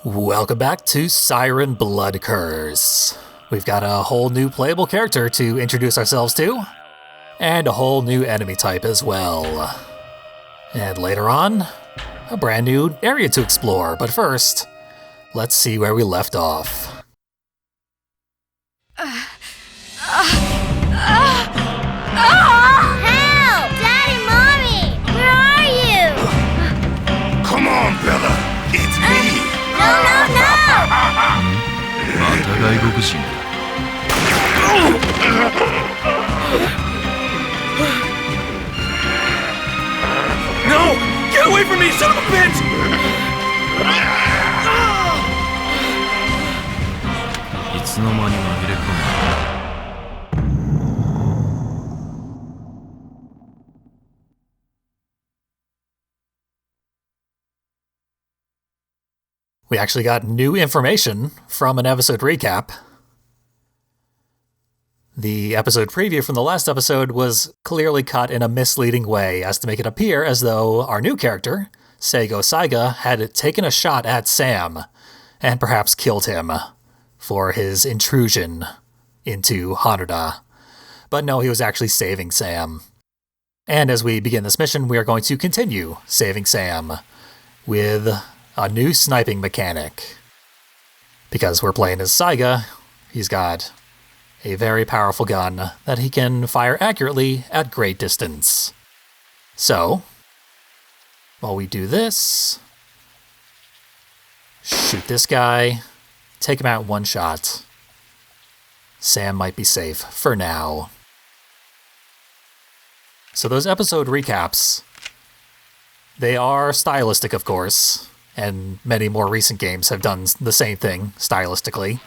Welcome back to Siren Blood Curse. We've got a whole new playable character to introduce ourselves to, and a whole new enemy type as well. And later on, a brand new area to explore, but first, let's see where we left off. Help! Daddy, Mommy! Where are you? Come on, Bella! It's me! No! また外国人か。No! Get away from me, son of a bitch! Iつの間に紛れ込む。We actually got new information from an episode recap. The episode preview from the last episode was clearly cut in a misleading way as to make it appear as though our new character, Saiga, had taken a shot at Sam and perhaps killed him for his intrusion into Hanuda. But no, he was actually saving Sam. And as we begin this mission, we are going to continue saving Sam with a new sniping mechanic. Because we're playing as Saiga, he's got a very powerful gun that he can fire accurately at great distance. So, while we do this, shoot this guy, take him out one shot. Sam might be safe for now. So those episode recaps, they are stylistic, of course, and many more recent games have done the same thing stylistically.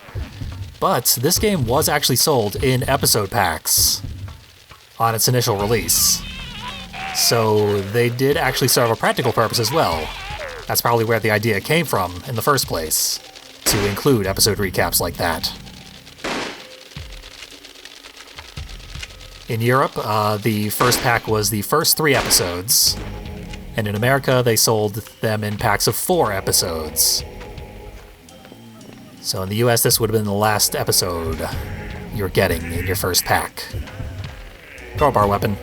But this game was actually sold in episode packs on its initial release. So they did actually serve a practical purpose as well. That's probably where the idea came from in the first place, to include episode recaps like that. In Europe, the first pack was the first 3 episodes, and in America they sold them in packs of 4 episodes. So in the US, this would have been the last episode you're getting in your first pack. Crowbar weapon.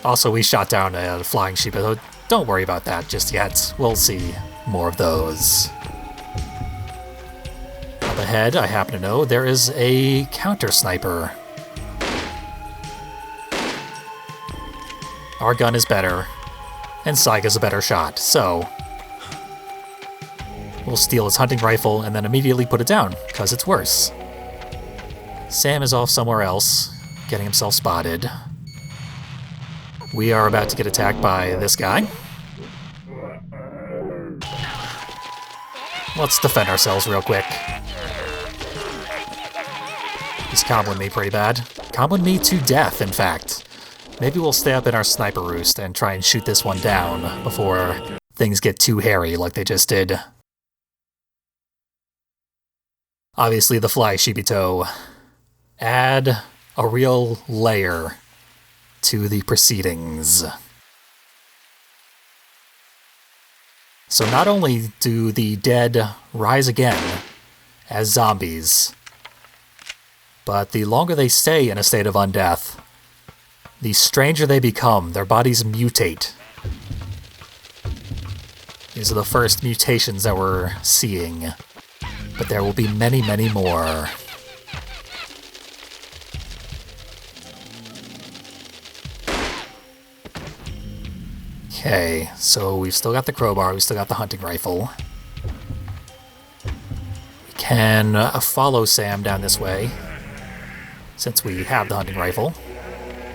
Also, we shot down a flying sheep, but don't worry about that just yet. We'll see more of those. Up ahead, I happen to know, there is a counter sniper. Our gun is better, and Saiga's a better shot, so we'll steal his hunting rifle and then immediately put it down, because it's worse. Sam is off somewhere else, getting himself spotted. We are about to get attacked by this guy. Let's defend ourselves real quick. He's comboing me pretty bad. Comboing me to death, in fact. Maybe we'll stay up in our sniper roost and try and shoot this one down before things get too hairy like they just did. Obviously, the fly Shibito add a real layer to the proceedings. So not only do the dead rise again as zombies, but the longer they stay in a state of undeath, the stranger they become. Their bodies mutate. These are the first mutations that we're seeing, but there will be many, many more. Okay, so we've still got the crowbar, we've still got the hunting rifle. We can follow Sam down this way, since we have the hunting rifle.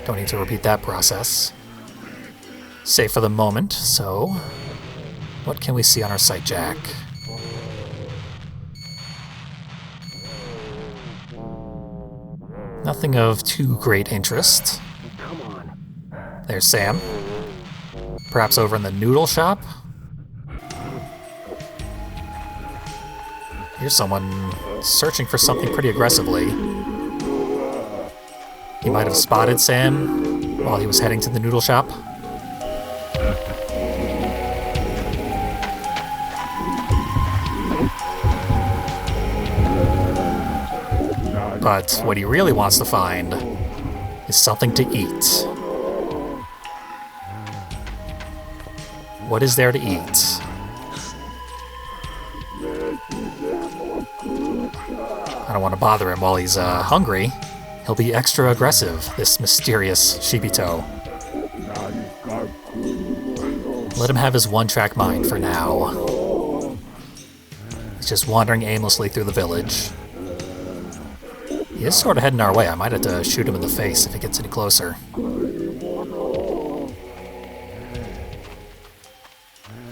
Don't need to repeat that process. Safe for the moment, so what can we see on our sight jack? Nothing of too great interest. There's Sam. Perhaps over in the noodle shop? Here's someone searching for something pretty aggressively. He might have spotted Sam while he was heading to the noodle shop. But what he really wants to find is something to eat. What is there to eat? I don't want to bother him while he's hungry. He'll be extra aggressive, this mysterious Shibito. Let him have his one-track mind for now. He's just wandering aimlessly through the village. He is sort of heading our way. I might have to shoot him in the face if he gets any closer.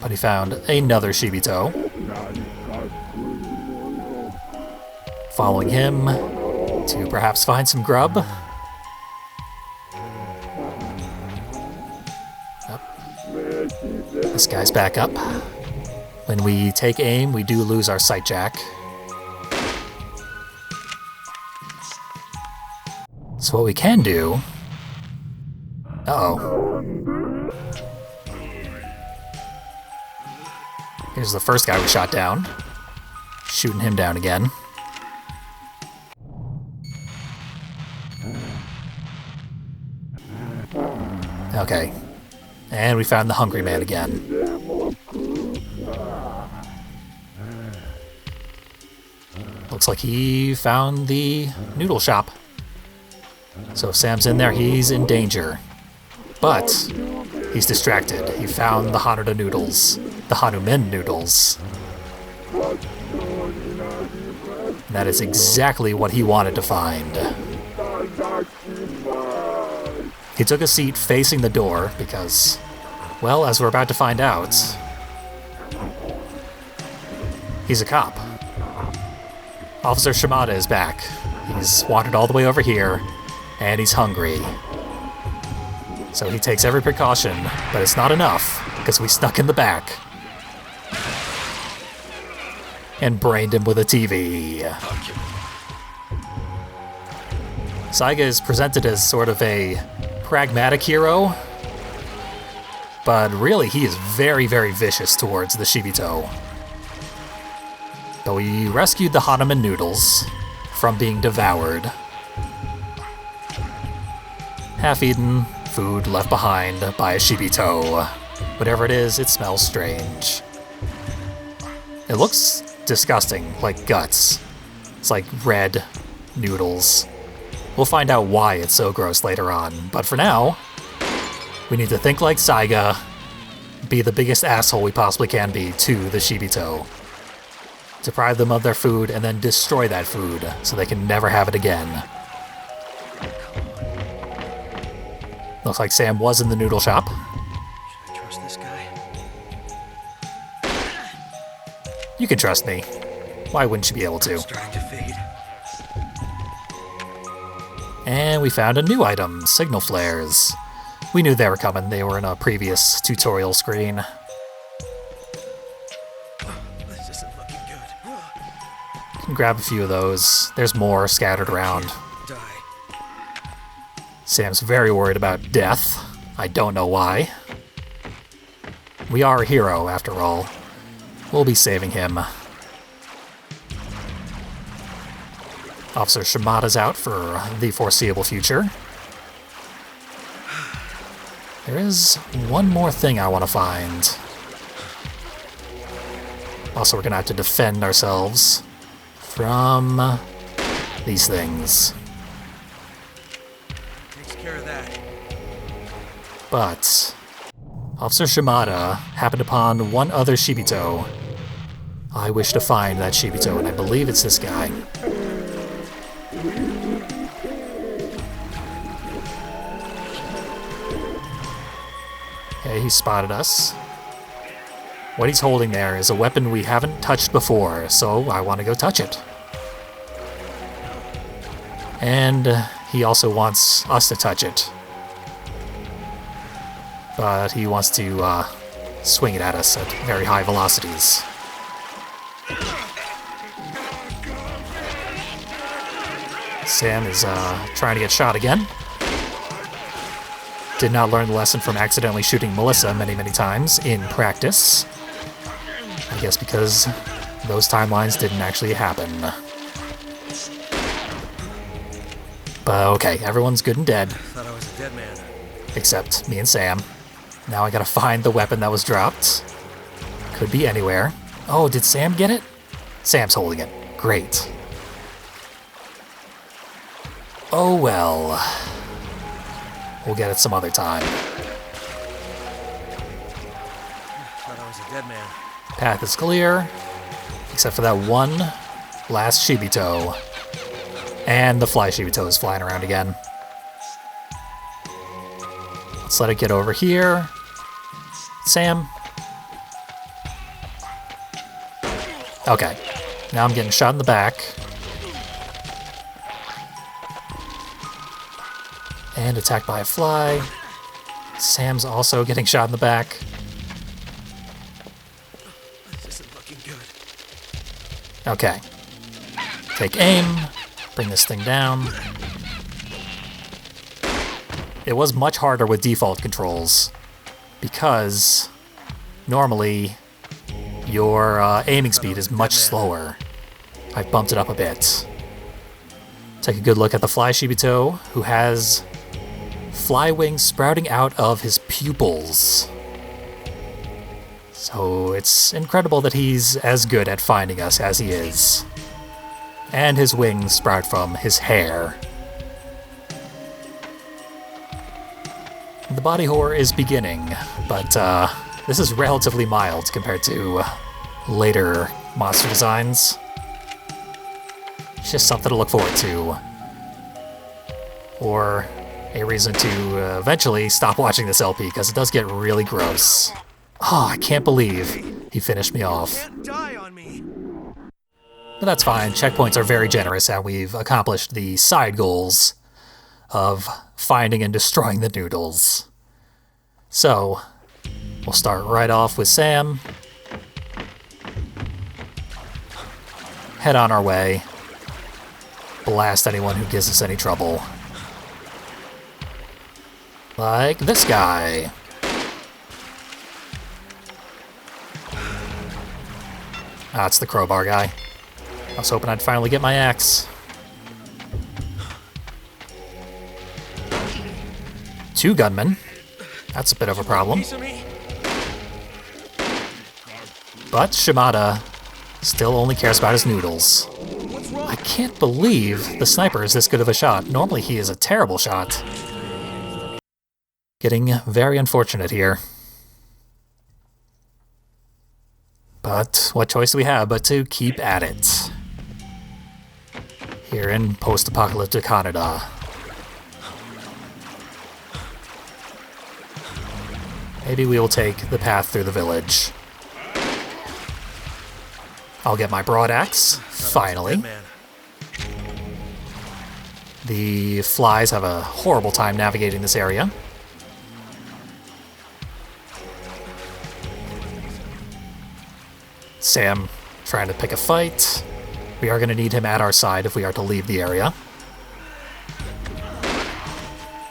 But he found another Shibito. Following him to perhaps find some grub. This guy's back up. When we take aim, we do lose our sight jack. So what we can do... Uh-oh. Here's the first guy we shot down. Shooting him down again. Okay. And we found the hungry man again. Looks like he found the noodle shop. So if Sam's in there, he's in danger. But he's distracted. He found the Hanuda noodles. The Hanumen noodles. And that is exactly what he wanted to find. He took a seat facing the door because, well, as we're about to find out, he's a cop. Officer Shimada is back. He's wandered all the way over here, and he's hungry. So he takes every precaution, but it's not enough, because we snuck in the back and brained him with a TV. Saiga is presented as sort of a pragmatic hero, but really he is very, very vicious towards the Shibito. But we rescued the Hanuman noodles from being devoured. Half-eaten food left behind by a Shibito. Whatever it is, it smells strange. It looks disgusting, like guts. It's like red noodles. We'll find out why it's so gross later on, but for now, we need to think like Saiga, be the biggest asshole we possibly can be to the Shibito. Deprive them of their food and then destroy that food so they can never have it again. Looks like Sam was in the noodle shop. Should I trust this guy? You can trust me. Why wouldn't you be able to? Starting to fade. And we found a new item, signal flares. We knew they were coming. They were in a previous tutorial screen. This isn't looking good. You can grab a few of those. There's more scattered around. Die. Sam's very worried about death. I don't know why. We are a hero, after all. We'll be saving him. Officer Shimada's out for the foreseeable future. There is one more thing I want to find. Also, we're going to have to defend ourselves from these things. Takes care of that. But Officer Shimada happened upon one other Shibito. I wish to find that Shibito, and I believe it's this guy. Okay, he spotted us. What he's holding there is a weapon we haven't touched before, so I want to go touch it. And he also wants us to touch it. But he wants to swing it at us at very high velocities. Sam is trying to get shot again. Did not learn the lesson from accidentally shooting Melissa many, many times in practice. I guess because those timelines didn't actually happen. But okay, everyone's good and dead. Thought I was a dead man. Except me and Sam. Now I gotta find the weapon that was dropped. Could be anywhere. Oh, did Sam get it? Sam's holding it. Great. Oh well. We'll get it some other time. Thought I was a dead man. Path is clear, except for that one last Shibito. And the fly Shibito is flying around again. Let's let it get over here. Sam. Okay. Now I'm getting shot in the back. And attacked by a fly. Sam's also getting shot in the back. This isn't looking good. Okay. Take aim. Bring this thing down. It was much harder with default controls because normally your aiming speed is much slower. I've bumped it up a bit. Take a good look at the fly Shibito, who has fly wings sprouting out of his pupils. So it's incredible that he's as good at finding us as he is. And his wings sprout from his hair. The body horror is beginning, but this is relatively mild compared to later monster designs. It's just something to look forward to. Or a reason to eventually stop watching this LP, because it does get really gross. Oh, I can't believe he finished me off. Can't die on me. But that's fine. Checkpoints are very generous, and we've accomplished the side goals of finding and destroying the noodles. So, we'll start right off with Sam. Head on our way. Blast anyone who gives us any trouble. Like this guy. Ah, it's the crowbar guy. I was hoping I'd finally get my axe. 2 gunmen. That's a bit of a problem. Piece of me. But Shimada still only cares about his noodles. What's wrong? I can't believe the sniper is this good of a shot. Normally he is a terrible shot. Getting very unfortunate here. But what choice do we have but to keep at it? Here in post-apocalyptic Hanuda. Maybe we will take the path through the village. I'll get my broadaxe, finally. The flies have a horrible time navigating this area. Sam trying to pick a fight. We are going to need him at our side if we are to leave the area.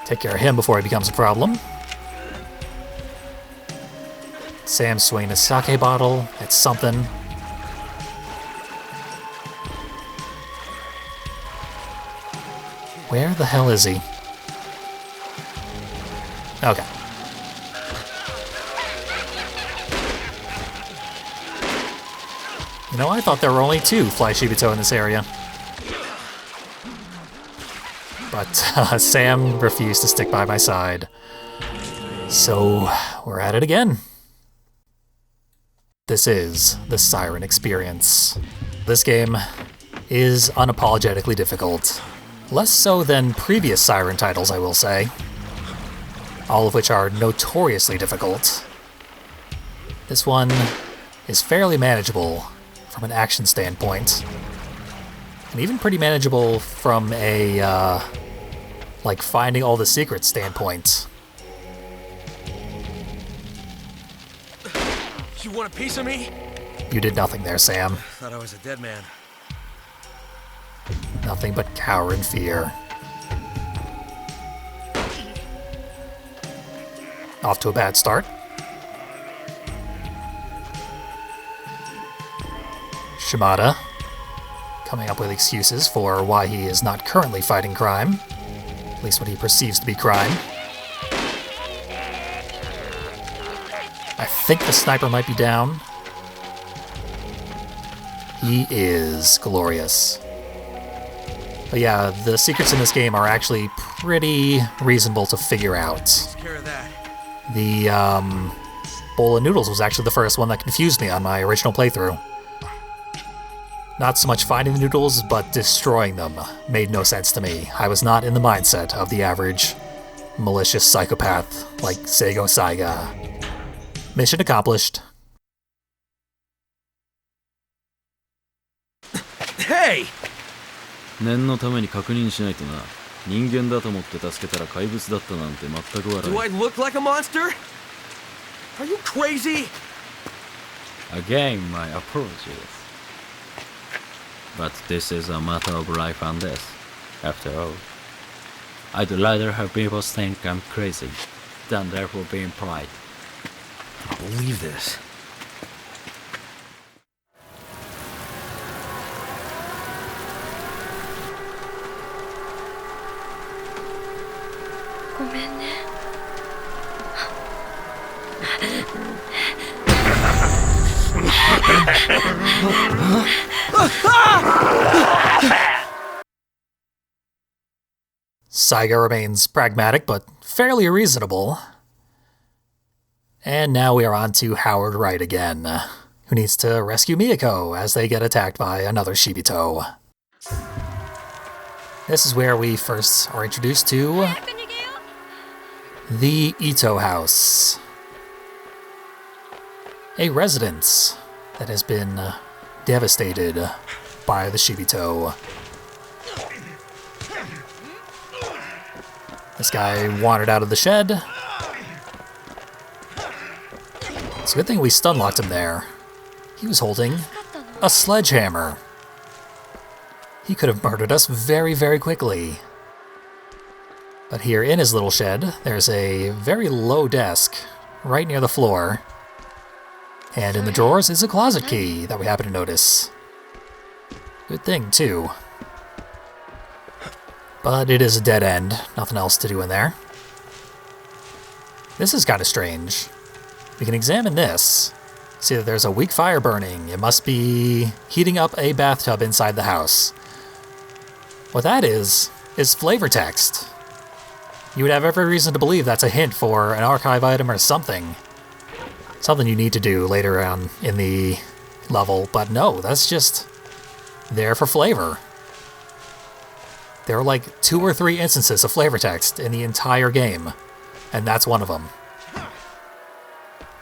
Take care of him before he becomes a problem. Sam's swinging a sake bottle. It's something. Where the hell is he? Okay. You know, I thought there were only 2 fly Shibito in this area. But Sam refused to stick by my side. So, we're at it again. This is the Siren experience. This game is unapologetically difficult. Less so than previous Siren titles, I will say. All of which are notoriously difficult. This one is fairly manageable from an action standpoint. And even pretty manageable from a, like, finding all the secrets standpoint. You want a piece of me? You did nothing there, Sam. Thought I was a dead man. Nothing but cower and fear. Off to a bad start. Shimada coming up with excuses for why he is not currently fighting crime. At least what he perceives to be crime. I think the sniper might be down. He is glorious. But yeah, the secrets in this game are actually pretty reasonable to figure out. Take care of that. The bowl of noodles was actually the first one that confused me on my original playthrough. Not so much finding the noodles, but destroying them made no sense to me. I was not in the mindset of the average malicious psychopath like Saiga. Mission accomplished. Hey! 念のために確認しないとな。人間だと思って助けたら怪物だったなんて全く笑 Do I look like a monster? Are you crazy? Again, my apologies. But this is a matter of life and death, after all. I'd rather have people think I'm crazy than therefore being polite. I don't believe this. Saiga remains pragmatic, but fairly reasonable. And now we are on to Howard Wright again, who needs to rescue Miyako as they get attacked by another Shibito. This is where we first are introduced to the Ito house. A residence that has been devastated by the Shibito. This guy wandered out of the shed. It's a good thing we stun-locked him there. He was holding a sledgehammer. He could have murdered us very, very quickly. But here in his little shed, there's a very low desk right near the floor. And in the drawers is a closet key that we happen to notice. Good thing, too. But it is a dead end. Nothing else to do in there. This is kind of strange. We can examine this. See that there's a weak fire burning. It must be heating up a bathtub inside the house. What that is flavor text. You would have every reason to believe that's a hint for an archive item or something. Something you need to do later on in the level, but no, that's just there for flavor. There are like 2 or 3 instances of flavor text in the entire game, and that's one of them.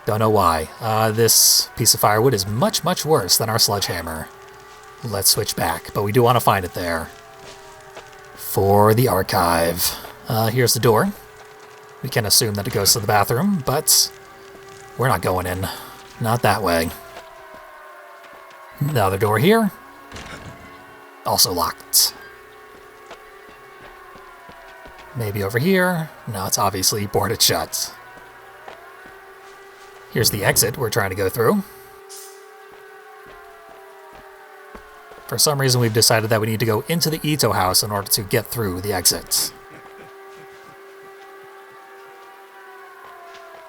Don't know why. This piece of firewood is much, much worse than our sledgehammer. Let's switch back, but we do want to find it there. For the archive. Here's the door. We can assume that it goes to the bathroom, but we're not going in. Not that way. Another door here. Also locked. Maybe over here. No, it's obviously boarded shut. Here's the exit we're trying to go through. For some reason, we've decided that we need to go into the Ito house in order to get through the exit.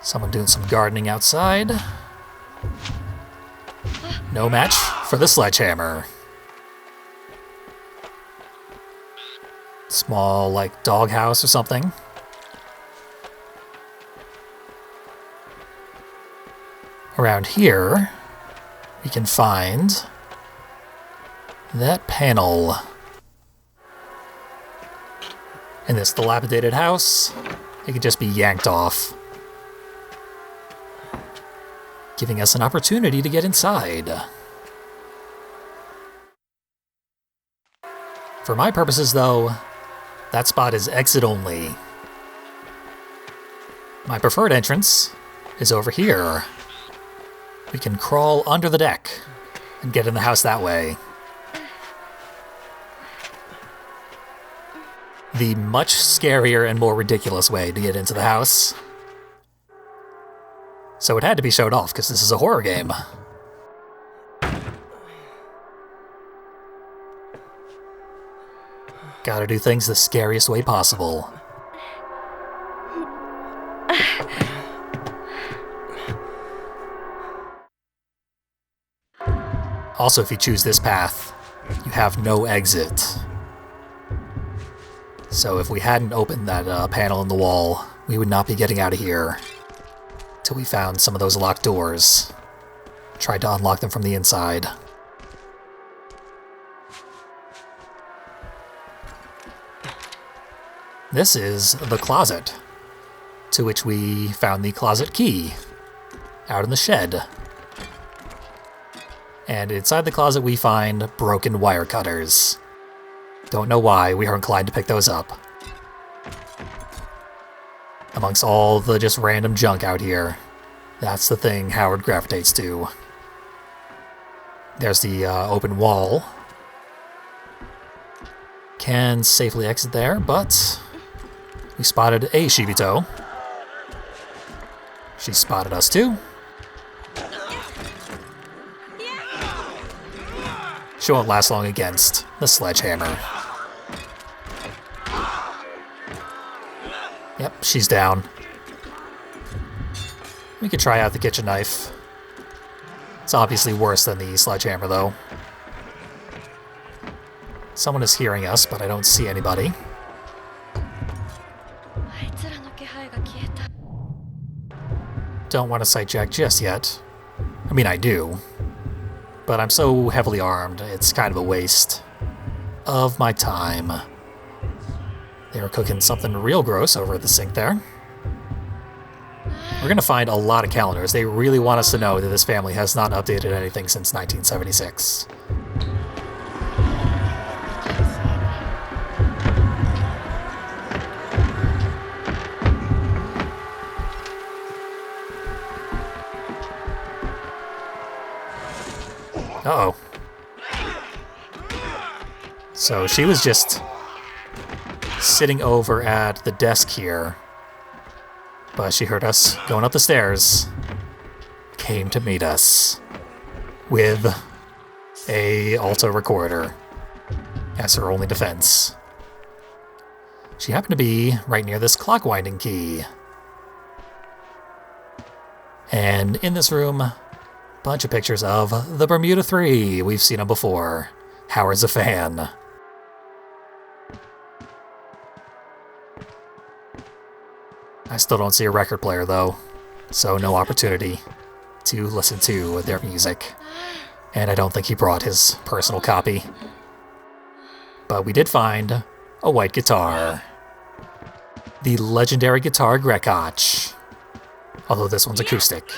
Someone doing some gardening outside. No match for the sledgehammer. Small, like, doghouse or something. Around here, we can find that panel. In this dilapidated house, it can just be yanked off, giving us an opportunity to get inside. For my purposes, though, that spot is exit only. My preferred entrance is over here. We can crawl under the deck and get in the house that way. The much scarier and more ridiculous way to get into the house. So it had to be showed off because this is a horror game. Gotta do things the scariest way possible. Also, if you choose this path, you have no exit. So if we hadn't opened that panel in the wall, we would not be getting out of here till we found some of those locked doors. Tried to unlock them from the inside. This is the closet, to which we found the closet key out in the shed. And inside the closet we find broken wire cutters. Don't know why, we are inclined to pick those up. Amongst all the just random junk out here, that's the thing Howard gravitates to. There's the open wall. Can safely exit there, but we spotted a Shibito. She spotted us too. She won't last long against the sledgehammer. Yep, she's down. We could try out the kitchen knife. It's obviously worse than the sledgehammer, though. Someone is hearing us, but I don't see anybody. Don't want to sight jack just yet. I mean, I do. But I'm so heavily armed, it's kind of a waste of my time. They were cooking something real gross over at the sink there. We're going to find a lot of calendars. They really want us to know that this family has not updated anything since 1976. Uh-oh. So she was just sitting over at the desk here, but she heard us going up the stairs, came to meet us with a alto recorder as her only defense. She happened to be right near this clock winding key. And in this room, bunch of pictures of the Bermuda Three. We've seen them before. Howard's a fan. I still don't see a record player though, so no opportunity to listen to their music. And I don't think he brought his personal copy. But we did find a white guitar. The legendary guitar Grekach. Although this one's acoustic.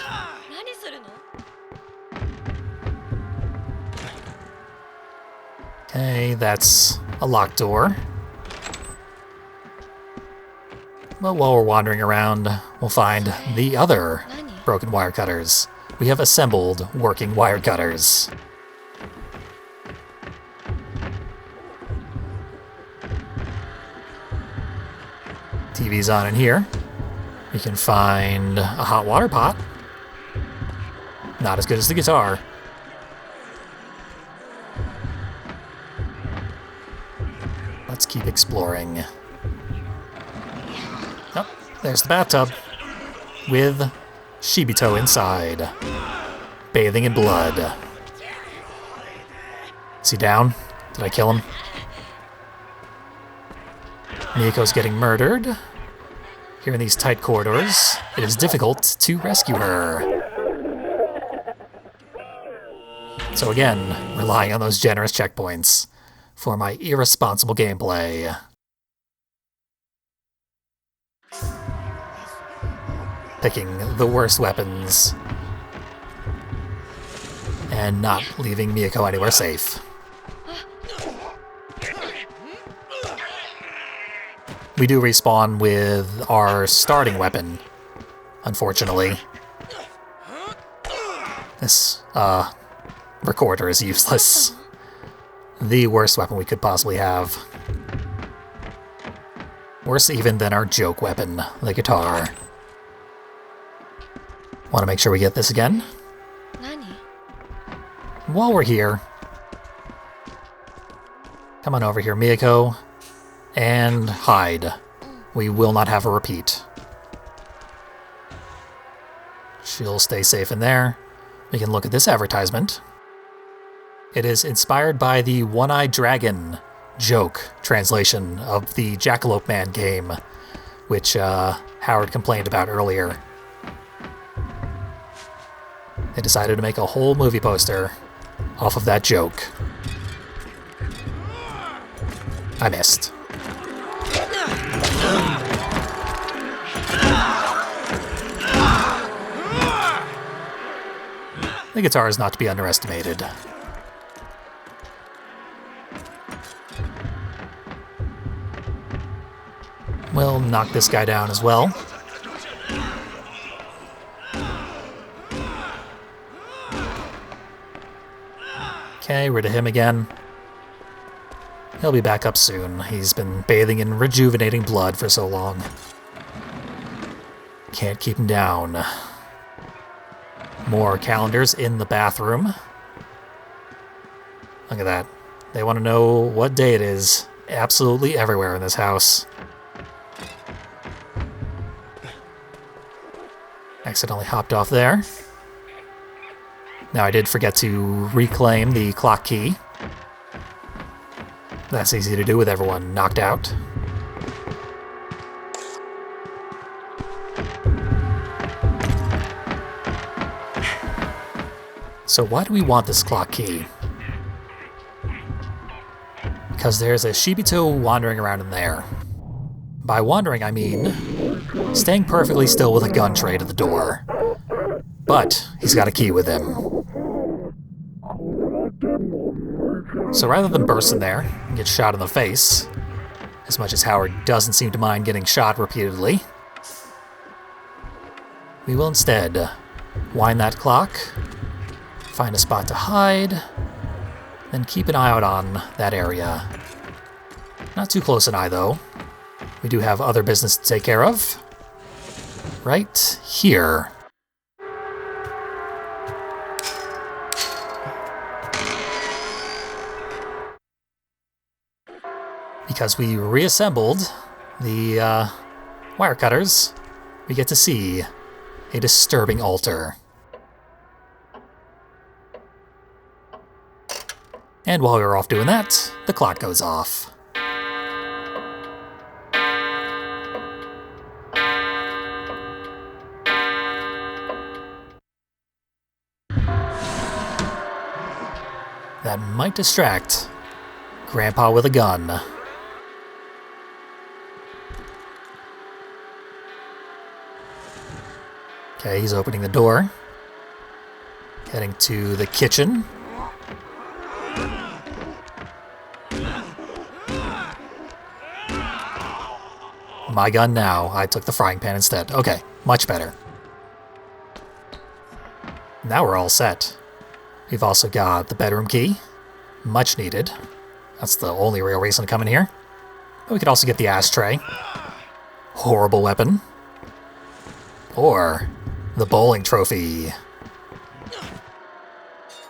Okay, that's a locked door. But while we're wandering around, we'll find the other broken wire cutters. We have assembled working wire cutters. TV's on in here. We can find a hot water pot. Not as good as the guitar. Let's keep exploring. Oh, there's the bathtub with Shibito inside, bathing in blood. Is he down? Did I kill him? Miyako's getting murdered. Here in these tight corridors, it is difficult to rescue her. So again, relying on those generous checkpoints for my irresponsible gameplay. Picking the worst weapons and not leaving Miyako anywhere safe. We do respawn with our starting weapon, unfortunately. This recorder is useless. The worst weapon we could possibly have. Worse even than our joke weapon, the guitar. Want to make sure we get this again. While we're here, come on over here, Miyako, and hide. We will not have a repeat. She'll stay safe in there. We can look at this advertisement. It is inspired by the One-Eyed Dragon joke translation of the Jackalope Man game, which Howard complained about earlier. They decided to make a whole movie poster off of that joke. I missed. The guitar is not to be underestimated. We'll knock this guy down as well. Okay, rid of him again. He'll be back up soon. He's been bathing in rejuvenating blood for so long. Can't keep him down. More calendars in the bathroom. Look at that. They want to know what day it is. Absolutely everywhere in this house. Accidentally hopped off there. Now I did forget to reclaim the clock key. That's easy to do with everyone knocked out. So why do we want this clock key? Because there's a Shibito wandering around in there. By wandering, I mean staying perfectly still with a gun tray to the door. But he's got a key with him. So rather than burst in there and get shot in the face, as much as Howard doesn't seem to mind getting shot repeatedly, we will instead wind that clock, find a spot to hide, then keep an eye out on that area. Not too close an eye, though. We do have other business to take care of. Right here. Because we reassembled the wire cutters, we get to see a disturbing altar. And while we were off doing that, the clock goes off. That might distract Grandpa with a gun. Okay, he's opening the door. Heading to the kitchen. My gun now. I took the frying pan instead. Okay, much better. Now we're all set. We've also got the bedroom key. Much needed. That's the only real reason to come in here. But we could also get the ashtray. Horrible weapon. Or the bowling trophy.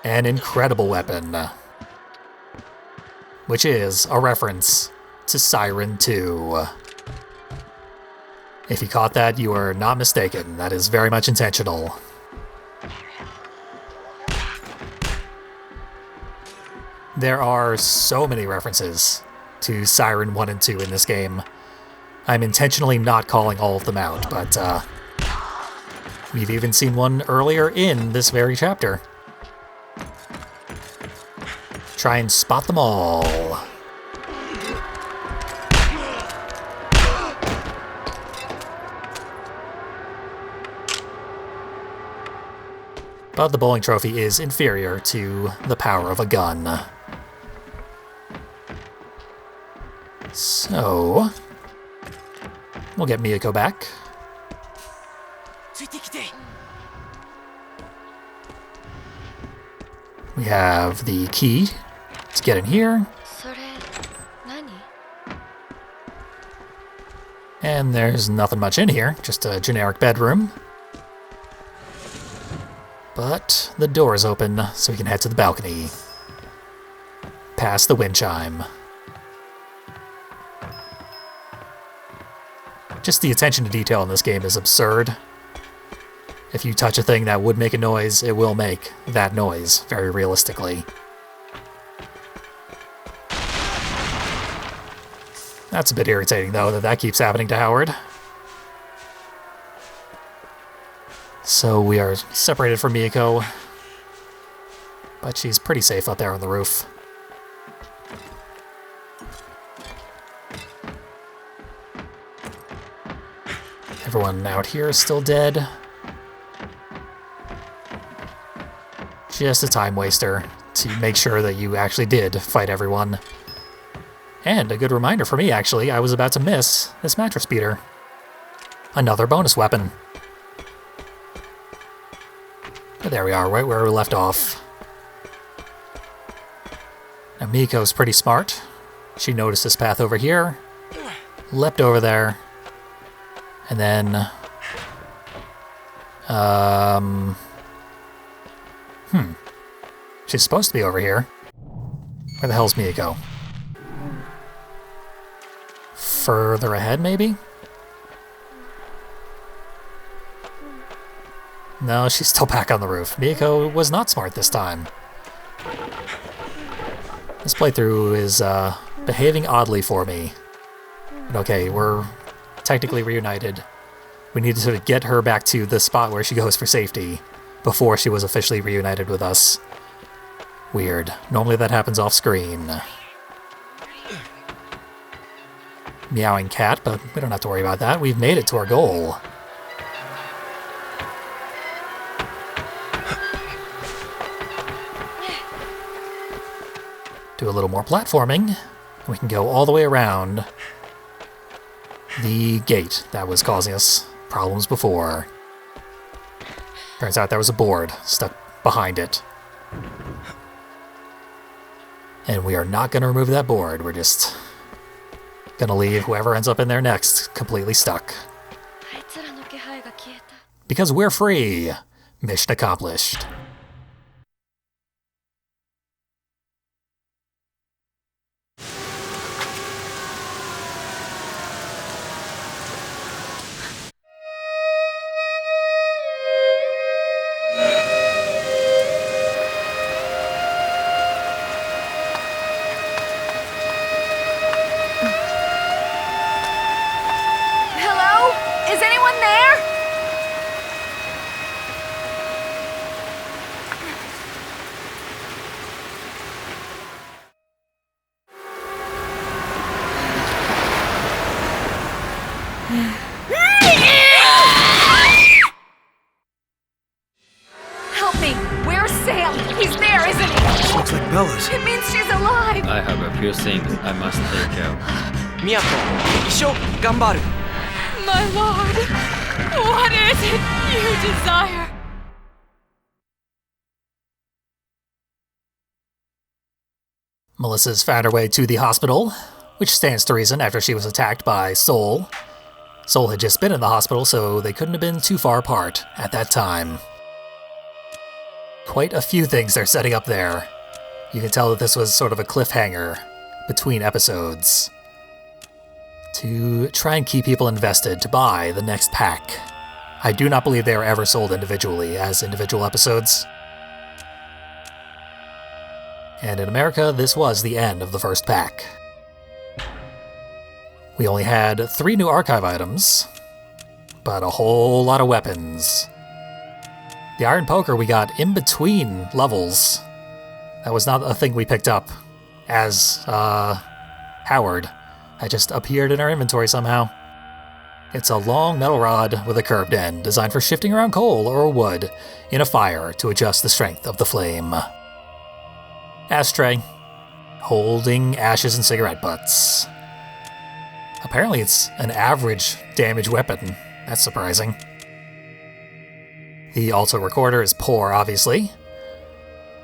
An incredible weapon. Which is a reference to Siren 2. If you caught that, you are not mistaken. That is very much intentional. There are so many references to Siren 1 and 2 in this game. I'm intentionally not calling all of them out, but we've even seen one earlier in this very chapter. Try and spot them all. But the bowling trophy is inferior to the power of a gun. So, we'll get Miyako back. We have the key to get in here. And there's nothing much in here, just a generic bedroom. But the door is open, so we can head to the balcony. Past the wind chime. Just the attention to detail in this game is absurd. If you touch a thing that would make a noise, it will make that noise, very realistically. That's a bit irritating, though, that keeps happening to Howard. So we are separated from Miyako, but she's pretty safe up there on the roof. Everyone out here is still dead. Just a time waster to make sure that you actually did fight everyone. And a good reminder for me, actually, I was about to miss this mattress beater. Another bonus weapon. But there we are, right where we left off. Now Miyako's pretty smart. She noticed this path over here, leapt over there, and then... She's supposed to be over here. Where the hell's Miyako? Further ahead, maybe? No, she's still back on the roof. Miyako was not smart this time. This playthrough is behaving oddly for me. But okay, we're technically reunited. We need to get her back to the spot where she goes for safety before she was officially reunited with us. Weird. Normally that happens off screen. Meowing cat, but we don't have to worry about that. We've made it to our goal. Do a little more platforming. We can go all the way around the gate that was causing us problems before. Turns out there was a board stuck behind it. And we are not going to remove that board. We're just going to leave whoever ends up in there next completely stuck. Because we're free. Mission accomplished. Help me! Where's Sam? He's there, isn't he? Looks like Bella's. It means she's alive! I have a few things I must take care of. Miyako, isho gambaru. My lord, what is it you desire? Melissa's found her way to the hospital, which stands to reason after she was attacked by Soul. Soul had just been in the hospital, so they couldn't have been too far apart at that time. Quite a few things they're setting up there. You can tell that this was sort of a cliffhanger between episodes to try and keep people invested to buy the next pack. I do not believe they were ever sold individually as individual episodes. And in America, this was the end of the first pack. We only had 3 new archive items, but a whole lot of weapons. The iron poker we got in between levels. That was not a thing we picked up as Howard. That just appeared in our inventory somehow. It's a long metal rod with a curved end, designed for shifting around coal or wood in a fire to adjust the strength of the flame. Ashtray, holding ashes and cigarette butts. Apparently it's an average damage weapon. That's surprising. The alto recorder is poor, obviously.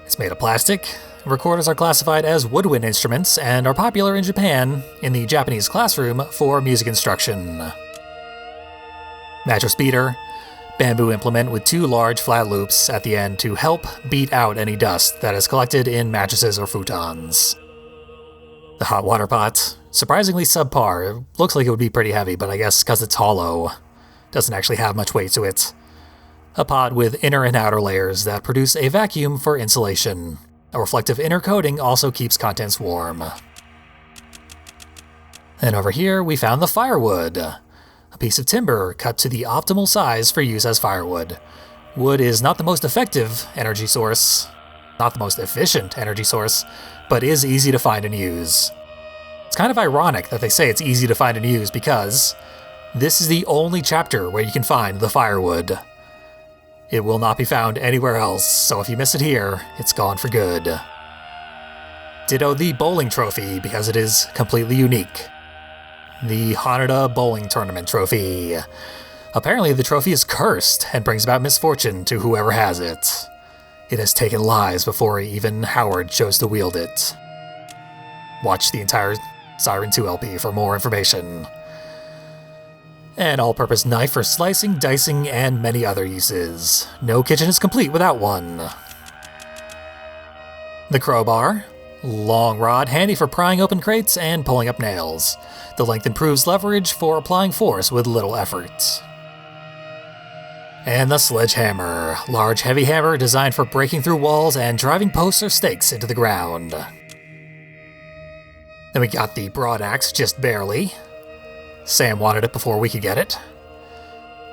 It's made of plastic. Recorders are classified as woodwind instruments and are popular in Japan in the Japanese classroom for music instruction. Mattress beater, bamboo implement with 2 large flat loops at the end to help beat out any dust that is collected in mattresses or futons. The hot water pot, surprisingly subpar. It looks like it would be pretty heavy, but I guess because it's hollow, doesn't actually have much weight to it. A pot with inner and outer layers that produce a vacuum for insulation. A reflective inner coating also keeps contents warm. And over here, we found the firewood. A piece of timber cut to the optimal size for use as firewood. Wood is not the most effective energy source, not the most efficient energy source, but is easy to find and use. It's kind of ironic that they say it's easy to find and use because this is the only chapter where you can find the firewood. It will not be found anywhere else, so if you miss it here, it's gone for good. Ditto the bowling trophy because it is completely unique. The Hanuda Bowling Tournament trophy. Apparently the trophy is cursed and brings about misfortune to whoever has it. It has taken lives before even Howard chose to wield it. Watch the entire Siren 2 LP for more information. An all-purpose knife for slicing, dicing, and many other uses. No kitchen is complete without one. The crowbar. Long rod handy for prying open crates and pulling up nails. The length improves leverage for applying force with little effort. And the sledgehammer. Large heavy hammer designed for breaking through walls and driving posts or stakes into the ground. Then we got the broad axe, just barely. Sam wanted it before we could get it.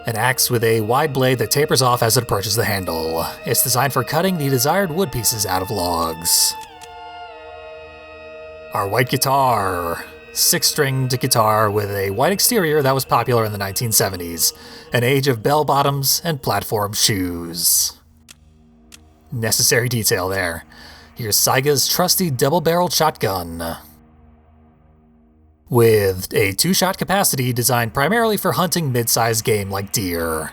An axe with a wide blade that tapers off as it approaches the handle. It's designed for cutting the desired wood pieces out of logs. Our white guitar. 6-stringed guitar with a white exterior that was popular in the 1970s. An age of bell-bottoms and platform shoes. Necessary detail there. Here's Saiga's trusty double-barreled shotgun. With a 2-shot capacity designed primarily for hunting mid-sized game like deer.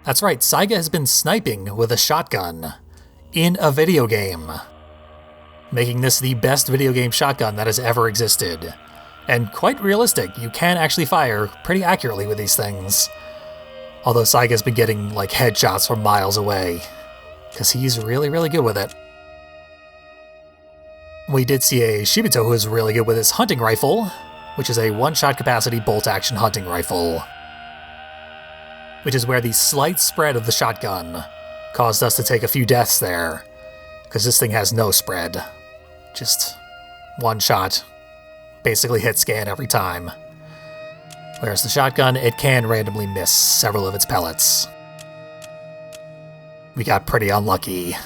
That's right, Saiga has been sniping with a shotgun in a video game, making this the best video game shotgun that has ever existed. And quite realistic, you can actually fire pretty accurately with these things. Although Saiga's been getting like headshots from miles away, because he's really, really good with it. We did see a Shibito who is really good with his hunting rifle, which is a 1-shot capacity bolt-action hunting rifle. Which is where the slight spread of the shotgun caused us to take a few deaths there, because this thing has no spread. Just 1 shot, basically hit scan every time. Whereas the shotgun, it can randomly miss several of its pellets. We got pretty unlucky.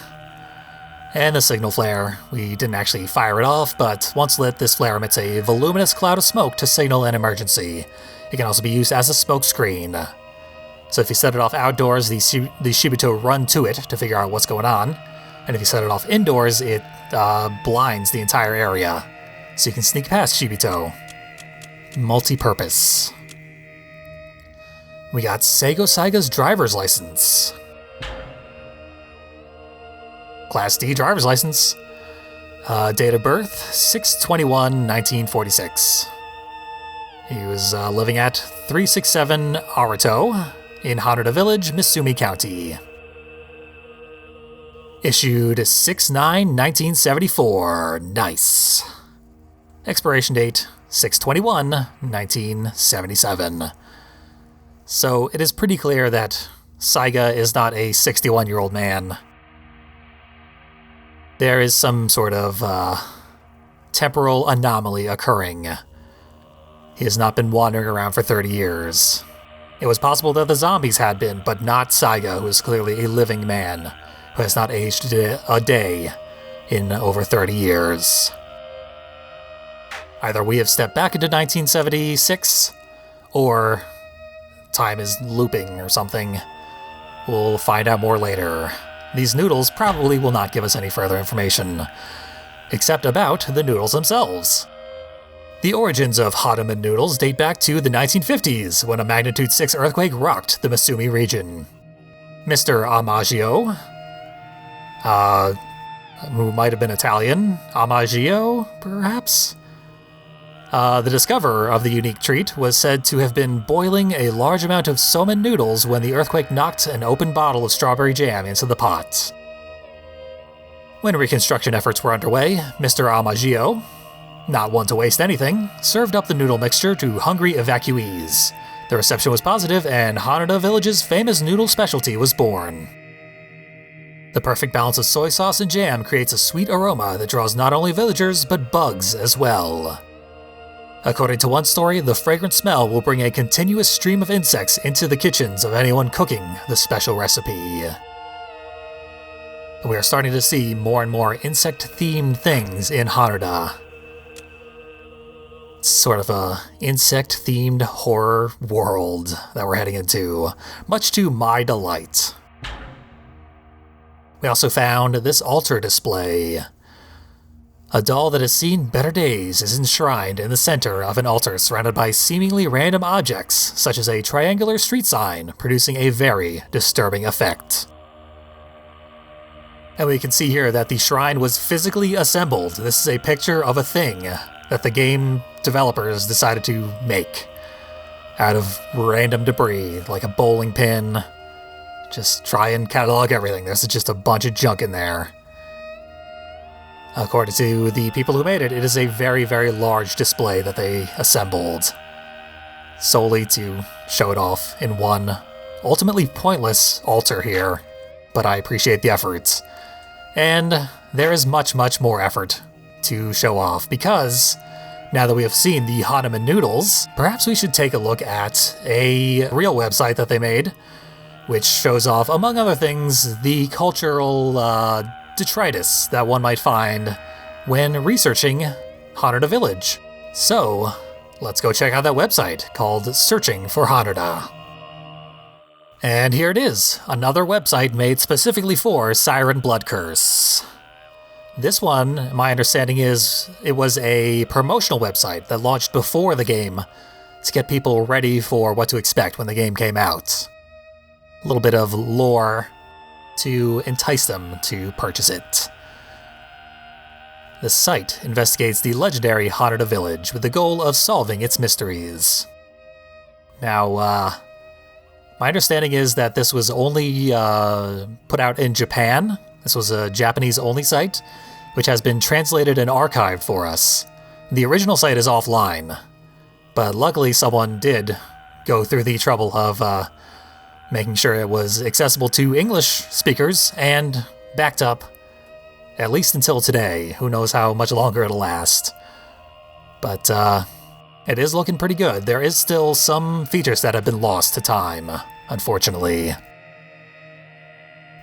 And the signal flare. We didn't actually fire it off, but once lit, this flare emits a voluminous cloud of smoke to signal an emergency. It can also be used as a smoke screen. So if you set it off outdoors, the Shibito run to it to figure out what's going on. And if you set it off indoors, it blinds the entire area. So you can sneak past Shibito. Multi-purpose. We got Saiga's driver's license. Class D driver's license. Date of birth, 6/21/1946. He was living at 367 Arato in Hanuda Village, Misumi County. Issued 6/9/1974. Nice. Expiration date, 6/21/1977. So it is pretty clear that Saiga is not a 61-year-old man. There is some sort of temporal anomaly occurring. He has not been wandering around for 30 years. It was possible that the zombies had been, but not Saiga, who is clearly a living man, who has not aged a day in over 30 years. Either we have stepped back into 1976, or time is looping or something. We'll find out more later. These noodles probably will not give us any further information, except about the noodles themselves. The origins of Hanuman noodles date back to the 1950s, when a magnitude 6 earthquake rocked the Misumi region. Mr. Amaggio, who might have been Italian, Amaggio, perhaps? The discoverer of the unique treat was said to have been boiling a large amount of somen noodles when the earthquake knocked an open bottle of strawberry jam into the pot. When reconstruction efforts were underway, Mr. Amaggio, not one to waste anything, served up the noodle mixture to hungry evacuees. The reception was positive, and Hanuda Village's famous noodle specialty was born. The perfect balance of soy sauce and jam creates a sweet aroma that draws not only villagers, but bugs as well. According to one story, the fragrant smell will bring a continuous stream of insects into the kitchens of anyone cooking the special recipe. We are starting to see more and more insect-themed things in Hanuda. It's sort of a insect-themed horror world that we're heading into, much to my delight. We also found this altar display. A doll that has seen better days is enshrined in the center of an altar surrounded by seemingly random objects, such as a triangular street sign, producing a very disturbing effect. And we can see here that the shrine was physically assembled. This is a picture of a thing that the game developers decided to make out of random debris, like a bowling pin. Just try and catalog everything. There's just a bunch of junk in there. According to the people who made it, it is a very, very large display that they assembled solely to show it off in one ultimately pointless altar here, but I appreciate the efforts. And there is much, much more effort to show off, because now that we have seen the Hanuman Noodles, perhaps we should take a look at a real website that they made, which shows off, among other things, the cultural detritus that one might find when researching Hanuda Village. So, let's go check out that website called Searching for Hanuda. And here it is, another website made specifically for Siren Blood Curse. This one, my understanding is, it was a promotional website that launched before the game to get people ready for what to expect when the game came out. A little bit of lore to entice them to purchase it. The site investigates the legendary Hanuda village with the goal of solving its mysteries. Now, my understanding is that this was only put out in Japan. This was a Japanese-only site, which has been translated and archived for us. The original site is offline, but luckily someone did go through the trouble of making sure it was accessible to English speakers and backed up, at least until today. Who knows how much longer it'll last. But it is looking pretty good. There is still some features that have been lost to time, unfortunately.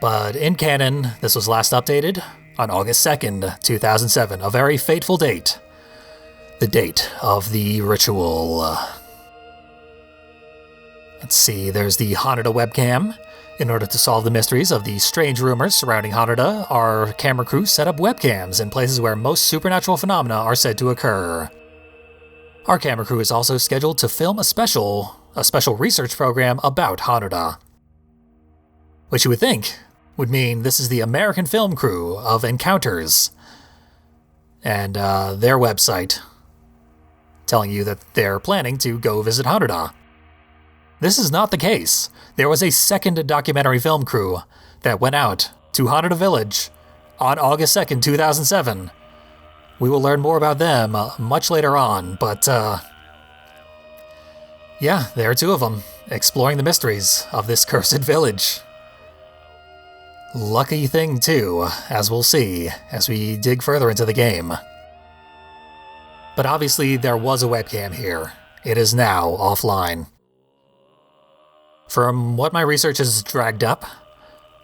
But in canon, this was last updated on August 2nd, 2007, a very fateful date. The date of the ritual. Let's see, there's the Hanuda webcam. In order to solve the mysteries of the strange rumors surrounding Hanuda, our camera crew set up webcams in places where most supernatural phenomena are said to occur. Our camera crew is also scheduled to film a special research program about Hanuda. Which you would think would mean this is the American film crew of Encounters, and their website telling you that they're planning to go visit Hanuda. This is not the case. There was a second documentary film crew that went out to Hanuda Village on August 2nd, 2007. We will learn more about them much later on, but yeah, there are two of them, exploring the mysteries of this cursed village. Lucky thing too, as we'll see as we dig further into the game. But obviously there was a webcam here. It is now offline. From what my research has dragged up,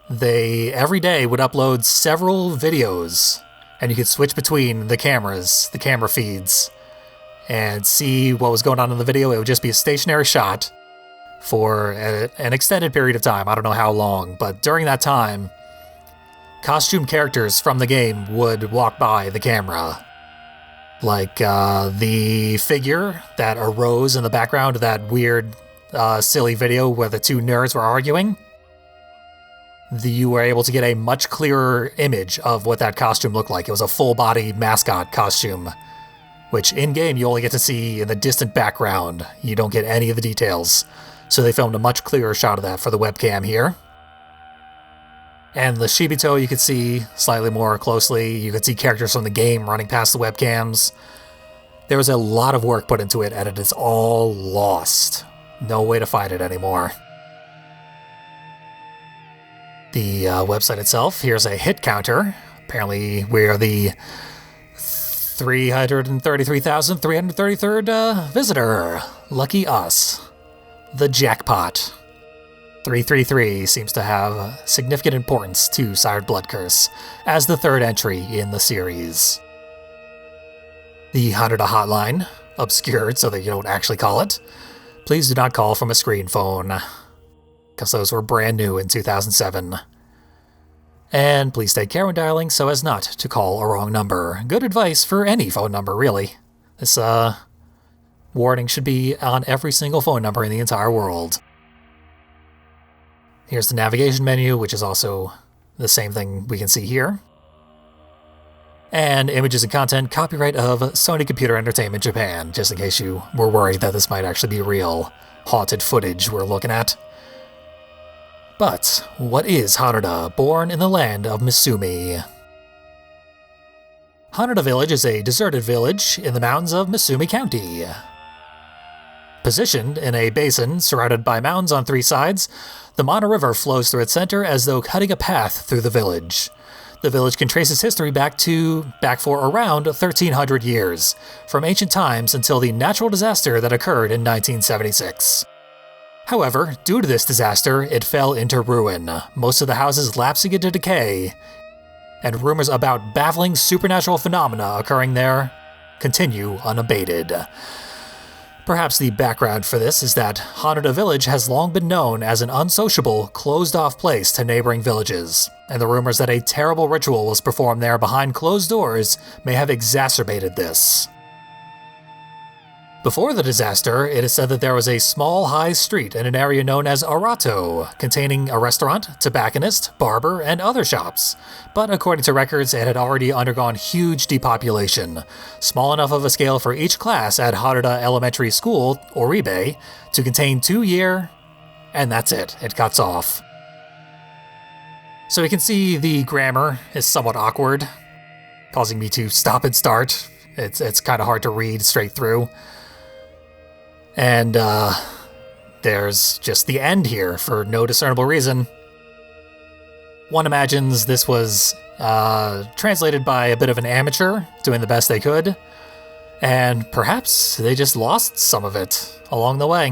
they every day would upload several videos, and you could switch between the cameras, the camera feeds, and see what was going on in the video. It would just be a stationary shot for an extended period of time. I don't know how long, but during that time, costume characters from the game would walk by the camera. Like the figure that arose in the background of that weird silly video where the two nerds were arguing. You were able to get a much clearer image of what that costume looked like. It was a full-body mascot costume, which in-game you only get to see in the distant background. You don't get any of the details. So they filmed a much clearer shot of that for the webcam here. And the Shibito you could see slightly more closely. You could see characters from the game running past the webcams. There was a lot of work put into it, and it is all lost. No way to find it anymore. The website itself, here's a hit counter. Apparently we're the 333,333rd visitor. Lucky us. The jackpot. 333 seems to have significant importance to Siren Blood Curse as the third entry in the series. The Hanuda hotline, obscured so that you don't actually call it. Please do not call from a screen phone, because those were brand new in 2007. And please take care when dialing so as not to call a wrong number. Good advice for any phone number, really. This warning should be on every single phone number in the entire world. Here's the navigation menu, which is also the same thing we can see here. And images and content, copyright of Sony Computer Entertainment Japan, just in case you were worried that this might actually be real haunted footage we're looking at. But what is Hanuda, born in the land of Misumi? Hanuda Village is a deserted village in the mountains of Misumi County. Positioned in a basin surrounded by mountains on three sides, the Mana River flows through its center as though cutting a path through the village. The village can trace its history back for around 1,300 years, from ancient times until the natural disaster that occurred in 1976. However, due to this disaster, it fell into ruin, most of the houses lapsing into decay, and rumors about baffling supernatural phenomena occurring there continue unabated. Perhaps the background for this is that Hanuda Village has long been known as an unsociable, closed-off place to neighboring villages, and the rumors that a terrible ritual was performed there behind closed doors may have exacerbated this. Before the disaster, it is said that there was a small high street in an area known as Arato, containing a restaurant, tobacconist, barber, and other shops. But according to records, it had already undergone huge depopulation, small enough of a scale for each class at Hanuda Elementary School, Oribe, to contain 2 year, and that's it. It cuts off. So you can see the grammar is somewhat awkward, causing me to stop and start. It's kind of hard to read straight through. And there's just the end here for no discernible reason. One imagines this was translated by a bit of an amateur, doing the best they could, and perhaps they just lost some of it along the way.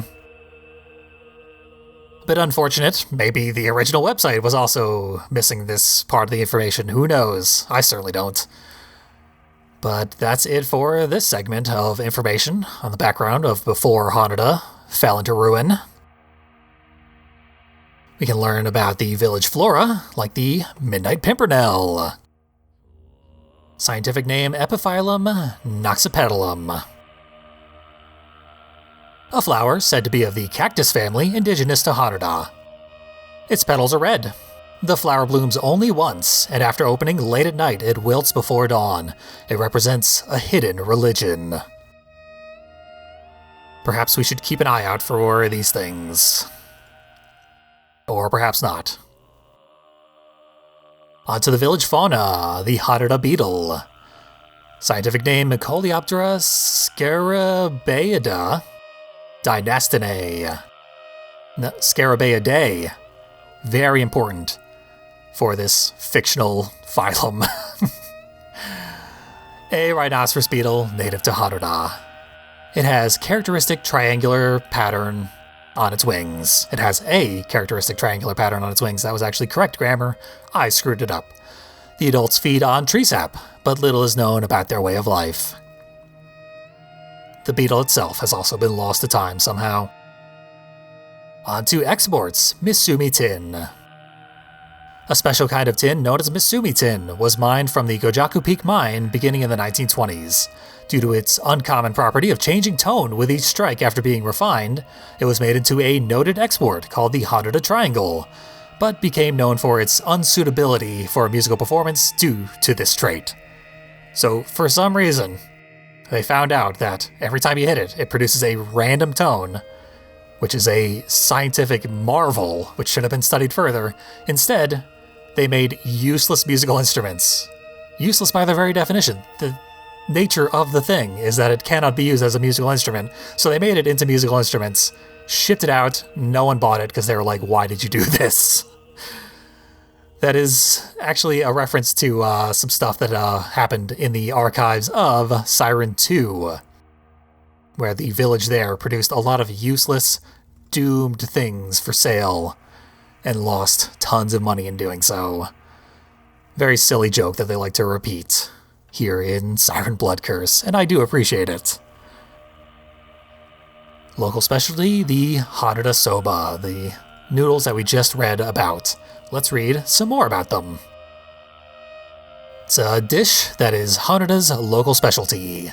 A bit unfortunate. Maybe the original website was also missing this part of the information. Who knows? I certainly don't. But that's it for this segment of information on the background of before Hanuda fell into ruin. We can learn about the village flora, like the Midnight Pimpernel. Scientific name Epiphyllum noxapetalum. A flower said to be of the cactus family indigenous to Hanuda. Its petals are red. The flower blooms only once, and after opening late at night, it wilts before dawn. It represents a hidden religion. Perhaps we should keep an eye out for these things. Or perhaps not. On to the village fauna, the Hanuda beetle. Scientific name Coleoptera scarabaeidae dynastinae. Scarabaeidae. Very important for this fictional phylum. A rhinoceros beetle native to Hanuda. It has characteristic triangular pattern on its wings. It has a characteristic triangular pattern on its wings. That was actually correct grammar. I screwed it up. The adults feed on tree sap, but little is known about their way of life. The beetle itself has also been lost to time somehow. On to exports, Misumi tin. A special kind of tin known as Misumi tin was mined from the Gojaku Peak mine beginning in the 1920s. Due to its uncommon property of changing tone with each strike after being refined, it was made into a noted export called the Hanuda Triangle, but became known for its unsuitability for musical performance due to this trait. So, for some reason, they found out that every time you hit it, it produces a random tone, which is a scientific marvel which should have been studied further. Instead, they made useless musical instruments. Useless by their very definition. The nature of the thing is that it cannot be used as a musical instrument, so they made it into musical instruments, shipped it out, no one bought it because they were like, why did you do this? That is actually a reference to some stuff that happened in the archives of Siren 2, where the village there produced a lot of useless, doomed things for sale and lost tons of money in doing so. Very silly joke that they like to repeat here in Siren Blood Curse, and I do appreciate it. Local specialty, the Hanuda soba, the noodles that we just read about. Let's read some more about them. It's a dish that is Hanuda's local specialty.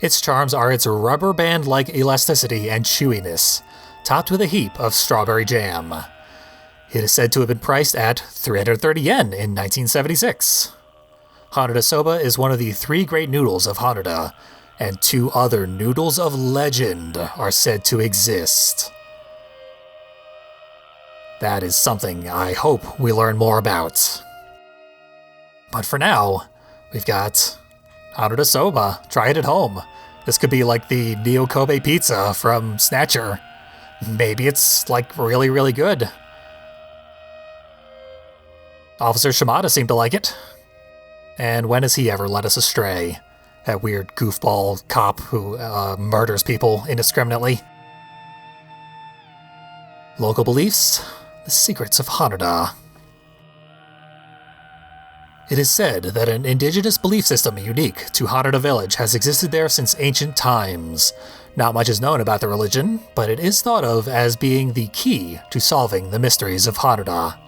Its charms are its rubber band-like elasticity and chewiness, topped with a heap of strawberry jam. It is said to have been priced at 330 yen in 1976. Hanuda soba is one of the 3 great noodles of Hanuda, and 2 other noodles of legend are said to exist. That is something I hope we learn more about. But for now, we've got Hanuda soba. Try it at home. This could be like the Neo Kobe pizza from Snatcher. Maybe it's like really, really good. Officer Shimada seemed to like it. And when has he ever led us astray? That weird goofball cop who murders people indiscriminately. Local beliefs. The secrets of Hanuda. It is said that an indigenous belief system unique to Hanuda village has existed there since ancient times. Not much is known about the religion, but it is thought of as being the key to solving the mysteries of Hanuda.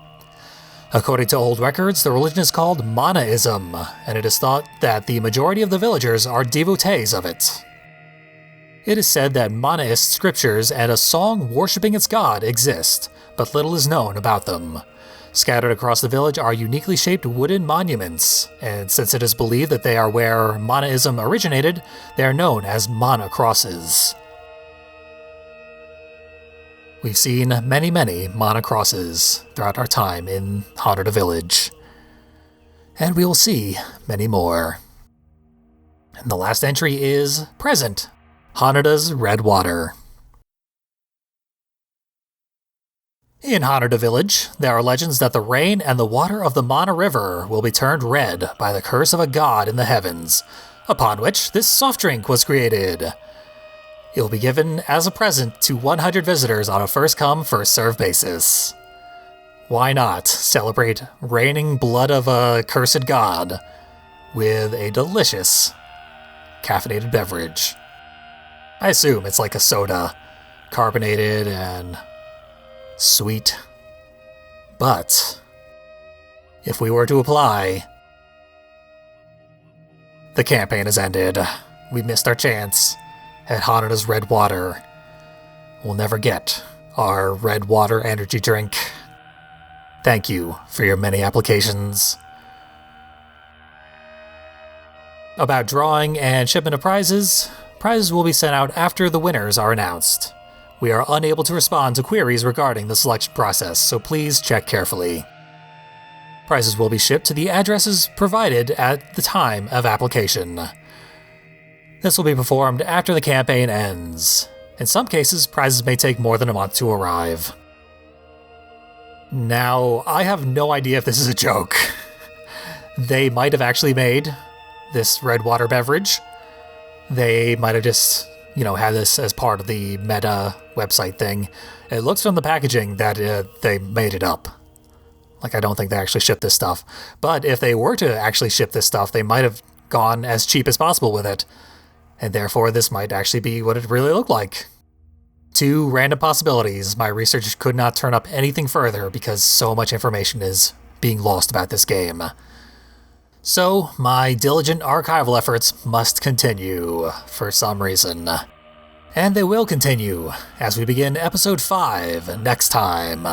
According to old records, the religion is called Manaism, and it is thought that the majority of the villagers are devotees of it. It is said that Manaist scriptures and a song worshipping its god exist, but little is known about them. Scattered across the village are uniquely shaped wooden monuments, and since it is believed that they are where Manaism originated, they are known as Mana crosses. We've seen many, many Mana crosses throughout our time in Hanuda village, and we will see many more. And the last entry is present. Hanuda's Red Water. In Hanuda village, there are legends that the rain and the water of the Mana River will be turned red by the curse of a god in the heavens, upon which this soft drink was created. It will be given as a present to 100 visitors on a first-come, first-served basis. Why not celebrate raining blood of a cursed god with a delicious caffeinated beverage? I assume it's like a soda, carbonated and sweet. But if we were to apply, the campaign has ended. We missed our chance at Hanuda's Red Water. We'll never get our Red Water energy drink. Thank you for your many applications. About drawing and shipment of prizes, prizes will be sent out after the winners are announced. We are unable to respond to queries regarding the selection process, so please check carefully. Prizes will be shipped to the addresses provided at the time of application. This will be performed after the campaign ends. In some cases, prizes may take more than a month to arrive. Now, I have no idea if this is a joke. They might have actually made this red water beverage. They might have just, had this as part of the meta website thing. It looks from the packaging that they made it up. Like, I don't think they actually shipped this stuff. But if they were to actually ship this stuff, they might have gone as cheap as possible with it. And therefore, this might actually be what it really looked like. 2 random possibilities. My research could not turn up anything further because so much information is being lost about this game. So, my diligent archival efforts must continue for some reason. And they will continue as we begin episode 5 next time.